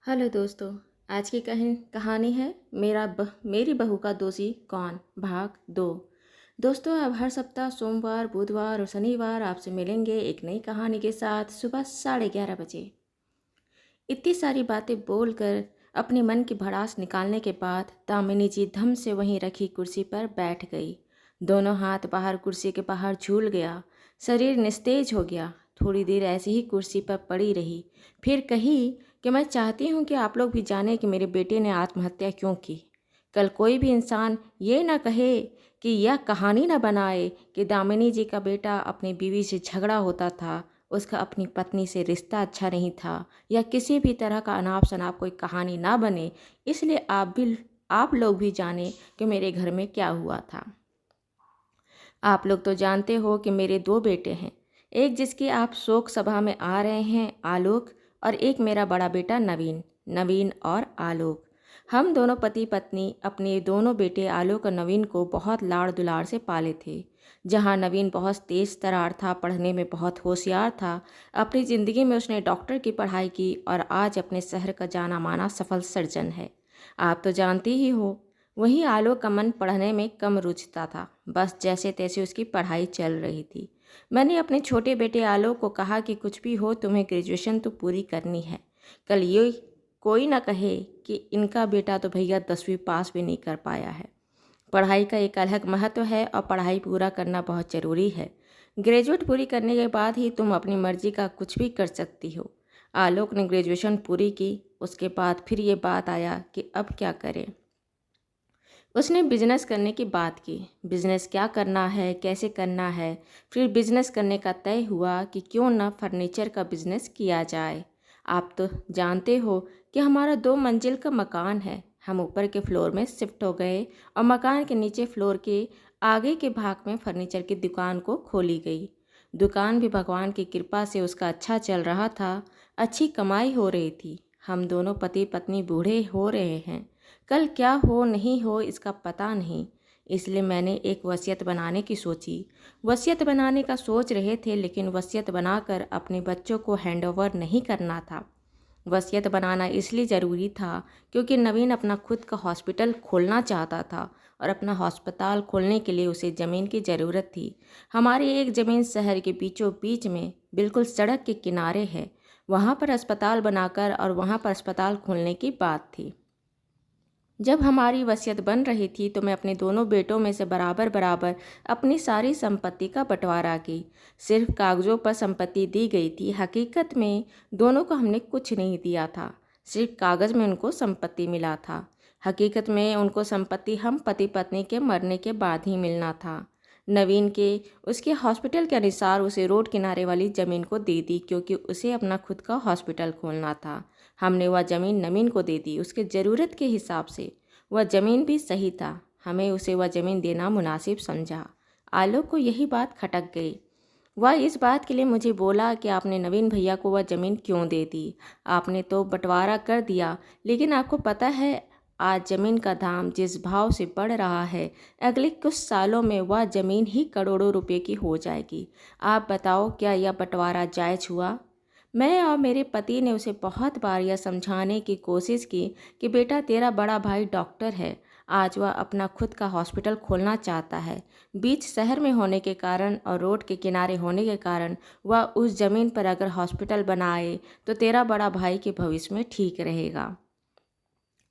Hello दोस्तों। आज की कहानी है मेरी बहू का दोषी कौन, भाग 2। दोस्तों, अब हर सप्ताह सोमवार, बुधवार और शनिवार आपसे मिलेंगे एक नई कहानी के साथ सुबह 11:30 बजे। इतनी सारी बातें बोलकर अपने मन की भड़ास निकालने के बाद दामिनी जी धम से वहीं रखी कुर्सी पर बैठ गई। दोनों हाथ बाहर कुर्सी के बाहर झूल गया, शरीर निस्तेज हो गया। थोड़ी देर ऐसे ही कुर्सी पर पड़ी रही, फिर कही कि मैं चाहती हूँ कि आप लोग भी जानें कि मेरे बेटे ने आत्महत्या क्यों की। कल कोई भी इंसान ये ना कहे कि यह कहानी ना बनाए कि दामिनी जी का बेटा अपनी बीवी से झगड़ा होता था, उसका अपनी पत्नी से रिश्ता अच्छा नहीं था, या किसी भी तरह का अनाप शनाप कोई कहानी ना बने। इसलिए आप लोग भी जाने कि मेरे घर में क्या हुआ था। आप लोग तो जानते हो कि मेरे 2 बेटे हैं, एक जिसकी आप शोक सभा में आ रहे हैं, आलोक, और एक मेरा बड़ा बेटा नवीन। नवीन और आलोक, हम दोनों पति पत्नी अपने दोनों बेटे आलोक और नवीन को बहुत लाड़ दुलार से पाले थे। जहाँ नवीन बहुत तेज तरार था, पढ़ने में बहुत होशियार था, अपनी ज़िंदगी में उसने डॉक्टर की पढ़ाई की और आज अपने शहर का जाना माना सफल सर्जन है। आप तो जानती ही हो। वहीं आलोक का मन पढ़ने में कम रुचता था, बस जैसे तैसे उसकी पढ़ाई चल रही थी। मैंने अपने छोटे बेटे आलोक को कहा कि कुछ भी हो, तुम्हें ग्रेजुएशन तो पूरी करनी है। कल ये कोई ना कहे कि इनका बेटा तो भैया 10वीं पास भी नहीं कर पाया है। पढ़ाई का एक अलग महत्व है और पढ़ाई पूरा करना बहुत ज़रूरी है। ग्रेजुएट पूरी करने के बाद ही तुम अपनी मर्जी का कुछ भी कर सकती हो। आलोक ने ग्रेजुएशन पूरी की, उसके बाद फिर ये बात आया कि अब क्या करें। उसने बिजनेस करने की बात की। बिजनेस क्या करना है, कैसे करना है। फिर बिजनेस करने का तय हुआ कि क्यों ना फर्नीचर का बिजनेस किया जाए। आप तो जानते हो कि हमारा 2 मंजिल का मकान है। हम ऊपर के फ्लोर में शिफ्ट हो गए और मकान के नीचे फ्लोर के आगे के भाग में फर्नीचर की दुकान को खोली गई। दुकान भी भगवान की कृपा से उसका अच्छा चल रहा था, अच्छी कमाई हो रही थी। हम दोनों पति पत्नी बूढ़े हो रहे हैं, कल क्या हो नहीं हो इसका पता नहीं। इसलिए मैंने एक वसीयत बनाने की सोची। वसीयत बनाने का सोच रहे थे, लेकिन वसीयत बनाकर अपने बच्चों को हैंडओवर नहीं करना था। वसीयत बनाना इसलिए ज़रूरी था क्योंकि नवीन अपना खुद का हॉस्पिटल खोलना चाहता था और अपना अस्पताल खोलने के लिए उसे ज़मीन की ज़रूरत थी। हमारी एक ज़मीन शहर के बीचों बीच में बिल्कुल सड़क के किनारे है। वहाँ पर अस्पताल बनाकर और वहाँ पर अस्पताल खोलने की बात थी। जब हमारी वसीयत बन रही थी तो मैं अपने दोनों बेटों में से बराबर बराबर अपनी सारी संपत्ति का बंटवारा की। सिर्फ कागज़ों पर संपत्ति दी गई थी, हकीकत में दोनों को हमने कुछ नहीं दिया था। सिर्फ कागज़ में उनको संपत्ति मिला था। हकीकत में उनको संपत्ति हम पति पत्नी के मरने के बाद ही मिलना था। नवीन के उसके हॉस्पिटल के अनुसार उसे रोड किनारे वाली ज़मीन को दे दी, क्योंकि उसे अपना खुद का हॉस्पिटल खोलना था। हमने वह ज़मीन नवीन को दे दी उसके ज़रूरत के हिसाब से। वह ज़मीन भी सही था, हमें उसे वह ज़मीन देना मुनासिब समझा। आलोक को यही बात खटक गई। वह इस बात के लिए मुझे बोला कि आपने नवीन भैया को वह ज़मीन क्यों दे दी। आपने तो बंटवारा कर दिया, लेकिन आपको पता है आज ज़मीन का दाम जिस भाव से बढ़ रहा है, अगले कुछ सालों में वह ज़मीन ही करोड़ों रुपए की हो जाएगी। आप बताओ, क्या यह बंटवारा जायज़ हुआ? मैं और मेरे पति ने उसे बहुत बार यह समझाने की कोशिश की कि बेटा, तेरा बड़ा भाई डॉक्टर है, आज वह अपना खुद का हॉस्पिटल खोलना चाहता है। बीच शहर में होने के कारण और रोड के किनारे होने के कारण वह उस ज़मीन पर अगर हॉस्पिटल बनाए तो तेरा बड़ा भाई के भविष्य में ठीक रहेगा।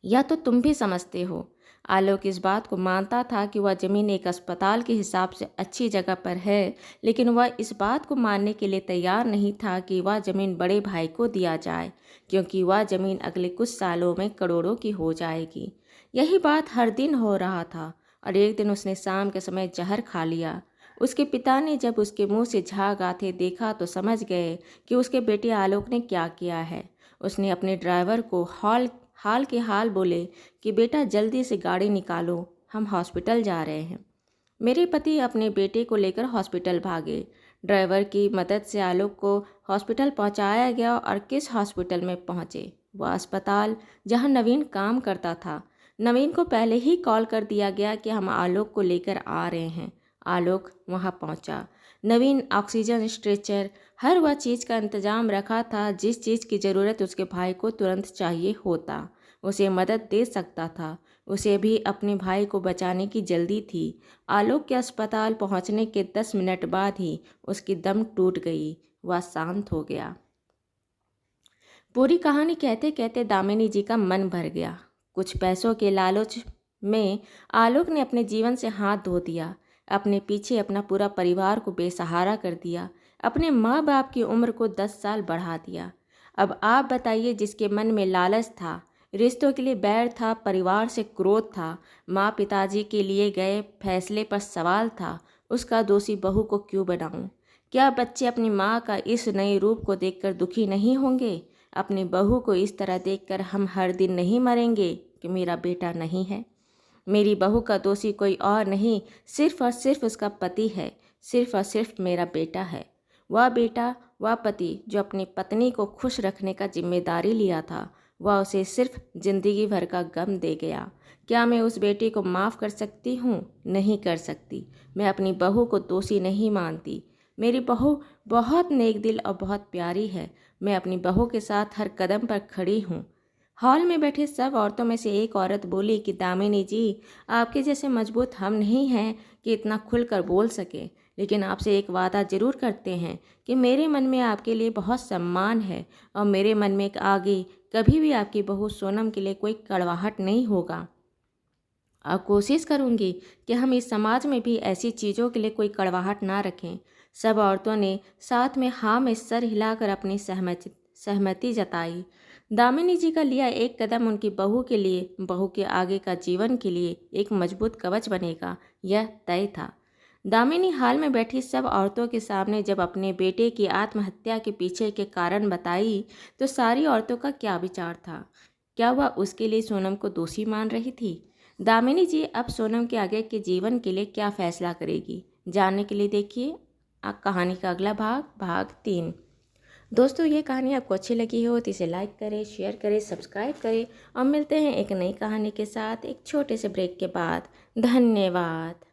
यह तो तुम भी समझते हो। आलोक इस बात को मानता था कि वह ज़मीन एक अस्पताल के हिसाब से अच्छी जगह पर है, लेकिन वह इस बात को मानने के लिए तैयार नहीं था कि वह ज़मीन बड़े भाई को दिया जाए, क्योंकि वह ज़मीन अगले कुछ सालों में करोड़ों की हो जाएगी। यही बात हर दिन हो रहा था और एक दिन उसने शाम के समय जहर खा लिया। उसके पिता ने जब उसके मुंह से झाग आते देखा तो समझ गए कि उसके बेटे आलोक ने क्या किया है। उसने अपने ड्राइवर को हाल के हाल बोले कि बेटा, जल्दी से गाड़ी निकालो, हम हॉस्पिटल जा रहे हैं। मेरे पति अपने बेटे को लेकर हॉस्पिटल भागे। ड्राइवर की मदद से आलोक को हॉस्पिटल पहुंचाया गया और किस हॉस्पिटल में पहुंचे? वह अस्पताल जहां नवीन काम करता था। नवीन को पहले ही कॉल कर दिया गया कि हम आलोक को लेकर आ रहे हैं। आलोक वहां पहुंचा। नवीन ऑक्सीजन स्ट्रेचर, हर वह चीज़ का इंतजाम रखा था जिस चीज़ की ज़रूरत उसके भाई को तुरंत चाहिए होता। उसे मदद दे सकता था। उसे भी अपने भाई को बचाने की जल्दी थी। आलोक के अस्पताल पहुंचने के 10 मिनट बाद ही उसकी दम टूट गई। वह शांत हो गया। पूरी कहानी कहते कहते दामिनी जी का मन भर गया। कुछ पैसों के लालच में आलोक ने अपने जीवन से हाथ धो दिया। अपने पीछे अपना पूरा परिवार को बेसहारा कर दिया। अपने माँ बाप की उम्र को 10 साल बढ़ा दिया। अब आप बताइए, जिसके मन में लालच था, रिश्तों के लिए बैर था, परिवार से क्रोध था, माँ पिताजी के लिए गए फैसले पर सवाल था, उसका दोषी बहू को क्यों बनाऊं? क्या बच्चे अपनी माँ का इस नए रूप को देखकर दुखी नहीं होंगे? अपनी बहू को इस तरह देखकर हम हर दिन नहीं मरेंगे कि मेरा बेटा नहीं है? मेरी बहू का दोषी कोई और नहीं, सिर्फ और सिर्फ उसका पति है। सिर्फ और सिर्फ मेरा बेटा है। वह बेटा, वह पति जो अपनी पत्नी को खुश रखने का जिम्मेदारी लिया था, वह उसे सिर्फ जिंदगी भर का गम दे गया। क्या मैं उस बेटे को माफ़ कर सकती हूँ? नहीं कर सकती। मैं अपनी बहू को दोषी नहीं मानती। मेरी बहू बहुत नेक दिल और बहुत प्यारी है। मैं अपनी बहू के साथ हर कदम पर खड़ी हूँ। हॉल में बैठे सब औरतों में से एक औरत बोली कि दामिनी जी, आपके जैसे मजबूत हम नहीं हैं कि इतना खुलकर बोल सके, लेकिन आपसे एक वादा ज़रूर करते हैं कि मेरे मन में आपके लिए बहुत सम्मान है और मेरे मन में आगे कभी भी आपकी बहू सोनम के लिए कोई कड़वाहट नहीं होगा। और कोशिश करूंगी कि हम इस समाज में भी ऐसी चीज़ों के लिए कोई कड़वाहट ना रखें। सब औरतों ने साथ में हाँ में सर हिलाकर अपनी सहमति जताई। दामिनी जी का लिया एक कदम उनकी बहू के लिए, बहू के आगे का जीवन के लिए एक मजबूत कवच बनेगा, यह तय था। दामिनी हाल में बैठी सब औरतों के सामने जब अपने बेटे की आत्महत्या के पीछे के कारण बताई, तो सारी औरतों का क्या विचार था? क्या वह उसके लिए सोनम को दोषी मान रही थी? दामिनी जी अब सोनम के आगे के जीवन के लिए क्या फैसला करेगी, जानने के लिए देखिए कहानी का अगला भाग, भाग 3। दोस्तों, ये कहानी आपको अच्छी लगी हो तो इसे लाइक करें, शेयर करें, सब्सक्राइब करें और मिलते हैं एक नई कहानी के साथ एक छोटे से ब्रेक के बाद। धन्यवाद।